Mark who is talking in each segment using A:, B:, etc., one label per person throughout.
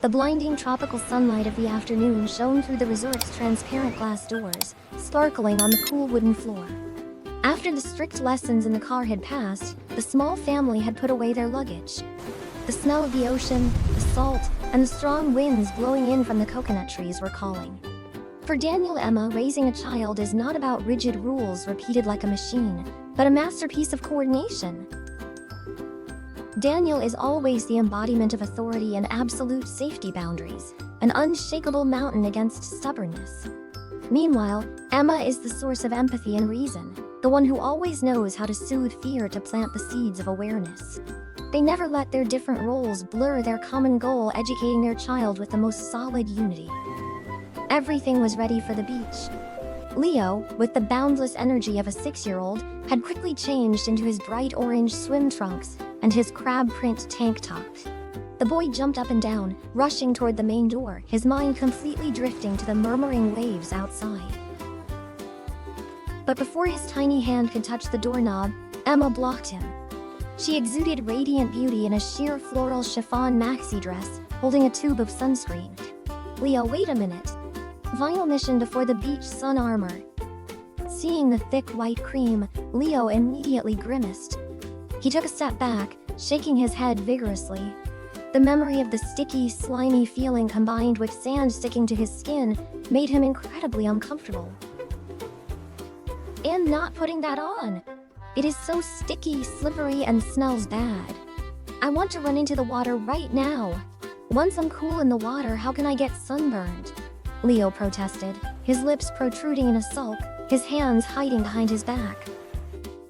A: The blinding tropical sunlight of the afternoon shone through the resort's transparent glass doors, sparkling on the cool wooden floor. After the strict lessons in the car had passed, the small family had put away their luggage. The smell of the ocean, the salt, and the strong winds blowing in from the coconut trees were calling. For Daniel Emma, raising a child is not about rigid rules repeated like a machine, but a masterpiece of coordination. Daniel is always the embodiment of authority and absolute safety boundaries, an unshakable mountain against stubbornness. Meanwhile, Emma is the source of empathy and reason, the one who always knows how to soothe fear to plant the seeds of awareness. They never let their different roles blur their common goal, educating their child with the most solid unity. Everything was ready for the beach. Leo, with the boundless energy of a 6-year-old, had quickly changed into his bright orange swim trunks and his crab print tank top. The boy jumped up and down, rushing toward the main door, his mind completely drifting to the murmuring waves outside. But before his tiny hand could touch the doorknob, Emma blocked him. She exuded radiant beauty in a sheer floral chiffon maxi dress, holding a tube of sunscreen. Leo, wait a minute. Vinyl mission before the beach sun armor. Seeing the thick white cream, Leo immediately grimaced. He took a step back, shaking his head vigorously. The memory of the sticky, slimy feeling combined with sand sticking to his skin made him incredibly uncomfortable. "I'm not putting that on. It is so sticky, slippery, and smells bad. I want to run into the water right now. Once I'm cool in the water, how can I get sunburned?" Leo protested, his lips protruding in a sulk, his hands hiding behind his back.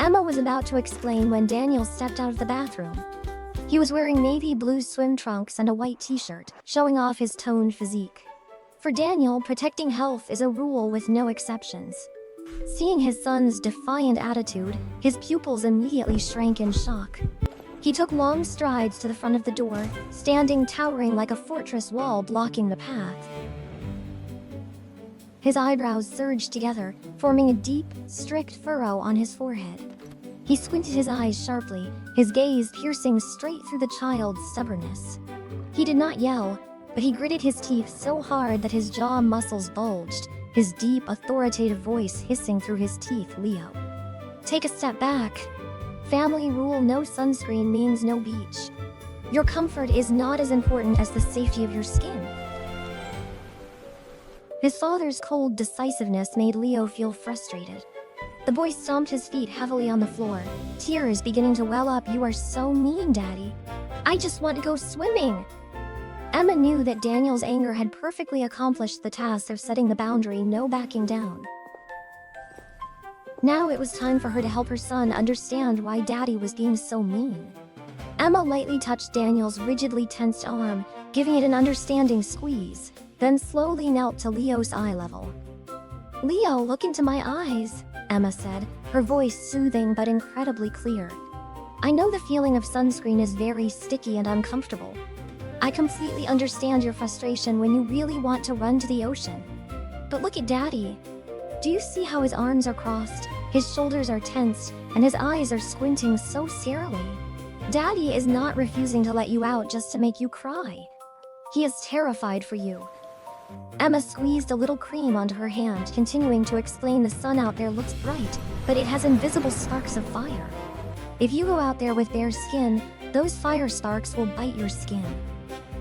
A: Emma was about to explain when Daniel stepped out of the bathroom. He was wearing navy blue swim trunks and a white t-shirt, showing off his toned physique. For Daniel, protecting health is a rule with no exceptions. Seeing his son's defiant attitude, his pupils immediately shrank in shock. He took long strides to the front of the door, standing towering like a fortress wall blocking the path. His eyebrows surged together, forming a deep, strict furrow on his forehead. He squinted his eyes sharply, his gaze piercing straight through the child's stubbornness. He did not yell, but he gritted his teeth so hard that his jaw muscles bulged, his deep, authoritative voice hissing through his teeth. "Leo, take a step back. Family rule: no sunscreen means no beach. Your comfort is not as important as the safety of your skin." His father's cold decisiveness made Leo feel frustrated. The boy stomped his feet heavily on the floor, tears beginning to well up. "You are so mean, Daddy. I just want to go swimming." Emma knew that Daniel's anger had perfectly accomplished the task of setting the boundary, no backing down. Now it was time for her to help her son understand why Daddy was being so mean. Emma lightly touched Daniel's rigidly tensed arm, giving it an understanding squeeze, then slowly knelt to Leo's eye level. "Leo, look into my eyes," Emma said, her voice soothing but incredibly clear. "I know the feeling of sunscreen is very sticky and uncomfortable. I completely understand your frustration when you really want to run to the ocean. But look at Daddy. Do you see how his arms are crossed, his shoulders are tensed, and his eyes are squinting so scarily? Daddy is not refusing to let you out just to make you cry. He is terrified for you." Emma squeezed a little cream onto her hand, continuing to explain. "The sun out there looks bright, but it has invisible sparks of fire. If you go out there with bare skin, those fire sparks will bite your skin.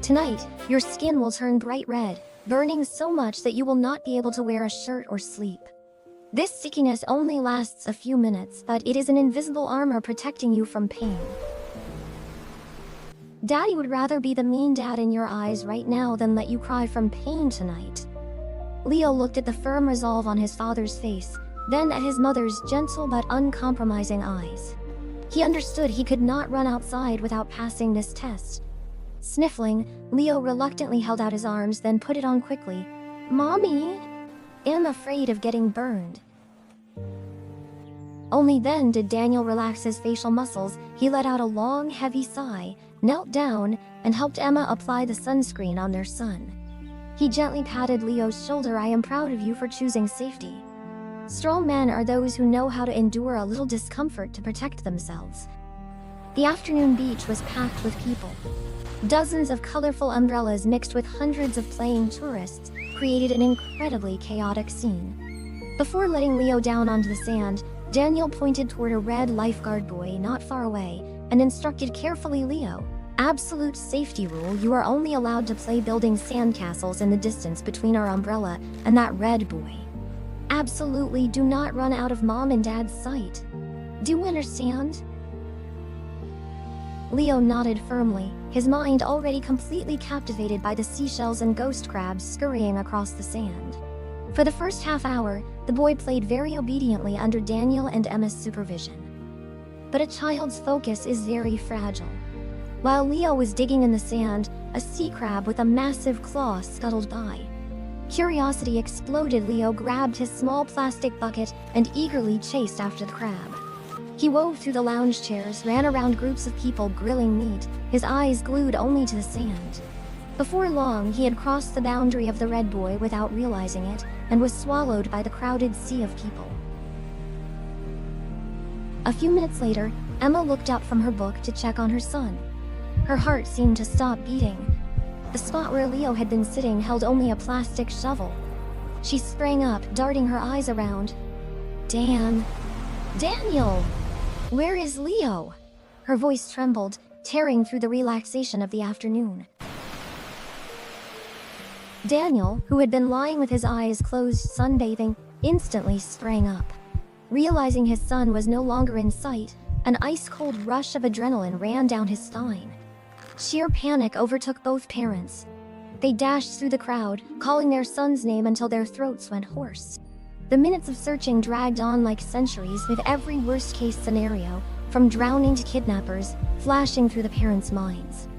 A: Tonight, your skin will turn bright red, burning so much that you will not be able to wear a shirt or sleep. This stickiness only lasts a few minutes, but it is an invisible armor protecting you from pain. Daddy would rather be the mean dad in your eyes right now than let you cry from pain tonight." Leo looked at the firm resolve on his father's face, then at his mother's gentle but uncompromising eyes. He understood he could not run outside without passing this test. Sniffling, Leo reluctantly held out his arms, then put it on quickly. "Mommy, I'm afraid of getting burned." Only then did Daniel relax his facial muscles. He let out a long, heavy sigh, knelt down, and helped Emma apply the sunscreen on their son. He gently patted Leo's shoulder. "I am proud of you for choosing safety. Strong men are those who know how to endure a little discomfort to protect themselves." The afternoon beach was packed with people. Dozens of colorful umbrellas mixed with hundreds of playing tourists created an incredibly chaotic scene. Before letting Leo down onto the sand, Daniel pointed toward a red lifeguard buoy not far away and instructed carefully, "Leo, absolute safety rule, you are only allowed to play building sandcastles in the distance between our umbrella and that red buoy. Absolutely do not run out of mom and dad's sight. Do you understand?" Leo nodded firmly, his mind already completely captivated by the seashells and ghost crabs scurrying across the sand. For the first half hour, the boy played very obediently under Daniel and Emma's supervision. But a child's focus is very fragile. While Leo was digging in the sand, a sea crab with a massive claw scuttled by. Curiosity exploded. Leo grabbed his small plastic bucket and eagerly chased after the crab. He wove through the lounge chairs, ran around groups of people grilling meat, his eyes glued only to the sand. Before long, he had crossed the boundary of the red buoy without realizing it, and was swallowed by the crowded sea of people. A few minutes later, Emma looked up from her book to check on her son. Her heart seemed to stop beating. The spot where Leo had been sitting held only a plastic shovel. She sprang up, darting her eyes around. Daniel! Where is Leo?" Her voice trembled, tearing through the relaxation of the afternoon. Daniel, who had been lying with his eyes closed sunbathing, instantly sprang up. Realizing his son was no longer in sight, an ice-cold rush of adrenaline ran down his spine. Sheer panic overtook both parents. They dashed through the crowd, calling their son's name until their throats went hoarse. The minutes of searching dragged on like centuries, with every worst-case scenario, from drowning to kidnappers, flashing through the parents' minds.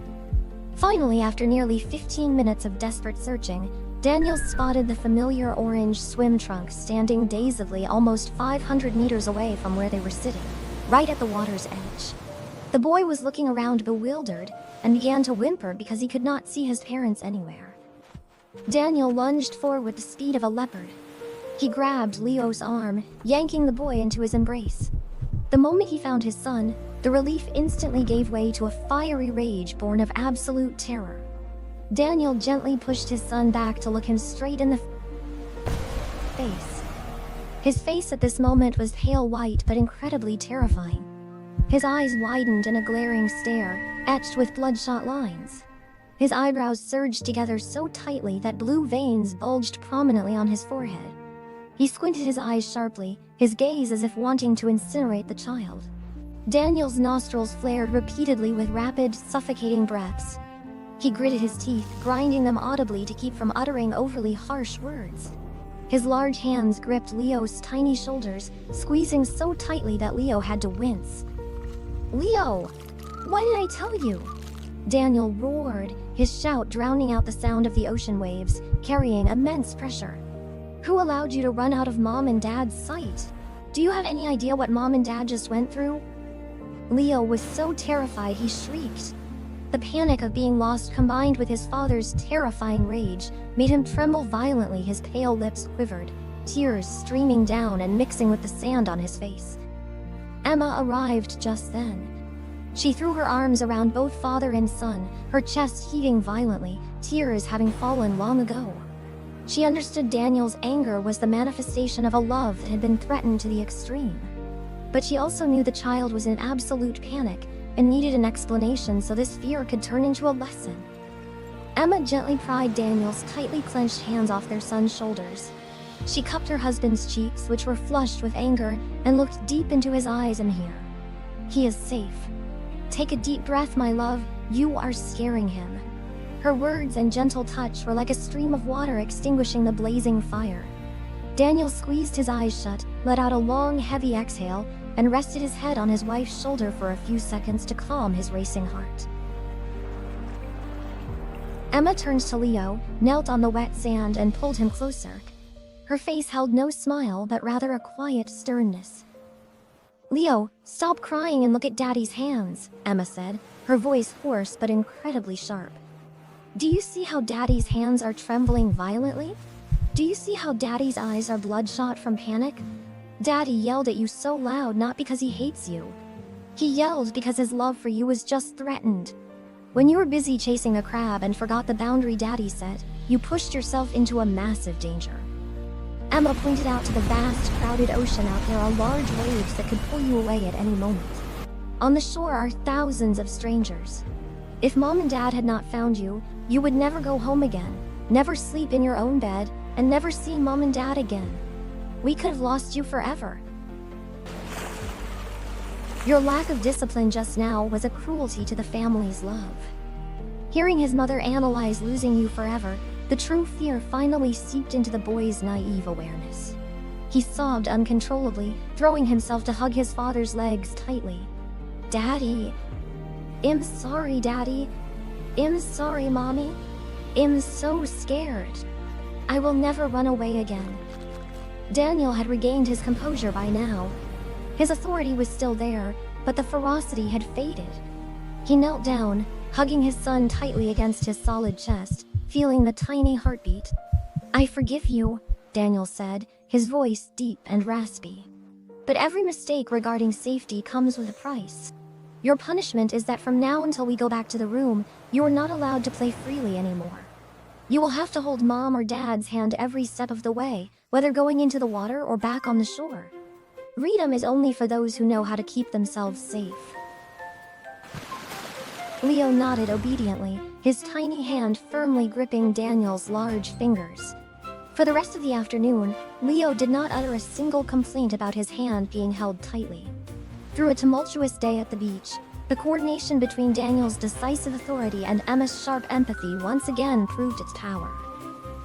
A: Finally, after nearly 15 minutes of desperate searching, Daniel spotted the familiar orange swim trunk standing dazedly almost 500 meters away from where they were sitting, right at the water's edge. The boy was looking around bewildered and began to whimper because he could not see his parents anywhere. Daniel lunged forward with the speed of a leopard. He grabbed Leo's arm, yanking the boy into his embrace. The moment he found his son, the relief instantly gave way to a fiery rage born of absolute terror. Daniel gently pushed his son back to look him straight in the face. His face at this moment was pale white but incredibly terrifying. His eyes widened in a glaring stare, etched with bloodshot lines. His eyebrows surged together so tightly that blue veins bulged prominently on his forehead. He squinted his eyes sharply, his gaze as if wanting to incinerate the child. Daniel's nostrils flared repeatedly with rapid, suffocating breaths. He gritted his teeth, grinding them audibly to keep from uttering overly harsh words. His large hands gripped Leo's tiny shoulders, squeezing so tightly that Leo had to wince. "Leo! What did I tell you?" Daniel roared, his shout drowning out the sound of the ocean waves, carrying immense pressure. "Who allowed you to run out of mom and dad's sight? Do you have any idea what mom and dad just went through?" Leo was so terrified he shrieked. The panic of being lost combined with his father's terrifying rage made him tremble violently. His pale lips quivered, tears streaming down and mixing with the sand on his face. Emma arrived just then. She threw her arms around both father and son, her chest heaving violently, tears having fallen long ago. She understood Daniel's anger was the manifestation of a love that had been threatened to the extreme. But she also knew the child was in absolute panic and needed an explanation so this fear could turn into a lesson. Emma gently pried Daniel's tightly clenched hands off their son's shoulders. She cupped her husband's cheeks, which were flushed with anger, and looked deep into his eyes and here. "He is safe. Take a deep breath, my love. You are scaring him." Her words and gentle touch were like a stream of water extinguishing the blazing fire. Daniel squeezed his eyes shut, let out a long, heavy exhale, and rested his head on his wife's shoulder for a few seconds to calm his racing heart. Emma turned to Leo, knelt on the wet sand, and pulled him closer. Her face held no smile, but rather a quiet sternness. "Leo, stop crying and look at Daddy's hands," Emma said, her voice hoarse but incredibly sharp. "Do you see how Daddy's hands are trembling violently? Do you see how Daddy's eyes are bloodshot from panic? Daddy yelled at you so loud not because he hates you. He yelled because his love for you was just threatened. When you were busy chasing a crab and forgot the boundary Daddy set, you pushed yourself into a massive danger. Emma pointed out to the vast, crowded ocean out there are large waves that could pull you away at any moment. On the shore are thousands of strangers. If Mom and Dad had not found you, you would never go home again, never sleep in your own bed, and never see Mom and Dad again. We could have lost you forever. Your lack of discipline just now was a cruelty to the family's love. Hearing his mother analyze losing you forever, the true fear finally seeped into the boy's naive awareness. He sobbed uncontrollably, throwing himself to hug his father's legs tightly. Daddy. I'm sorry, Daddy. I'm sorry, Mommy. I'm so scared. I will never run away again. Daniel had regained his composure by now. His authority was still there, but the ferocity had faded. He knelt down, hugging his son tightly against his solid chest, feeling the tiny heartbeat. I forgive you, Daniel said, his voice deep and raspy. But every mistake regarding safety comes with a price. Your punishment is that from now until we go back to the room, you are not allowed to play freely anymore. You will have to hold Mom or Dad's hand every step of the way, whether going into the water or back on the shore. Freedom is only for those who know how to keep themselves safe. Leo nodded obediently, his tiny hand firmly gripping Daniel's large fingers. For the rest of the afternoon, Leo did not utter a single complaint about his hand being held tightly. Through a tumultuous day at the beach, the coordination between Daniel's decisive authority and Emma's sharp empathy once again proved its power.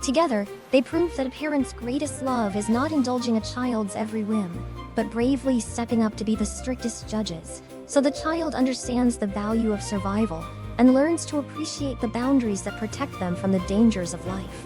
A: Together, they proved that a parent's greatest love is not indulging a child's every whim, but bravely stepping up to be the strictest judges, so the child understands the value of survival and learns to appreciate the boundaries that protect them from the dangers of life.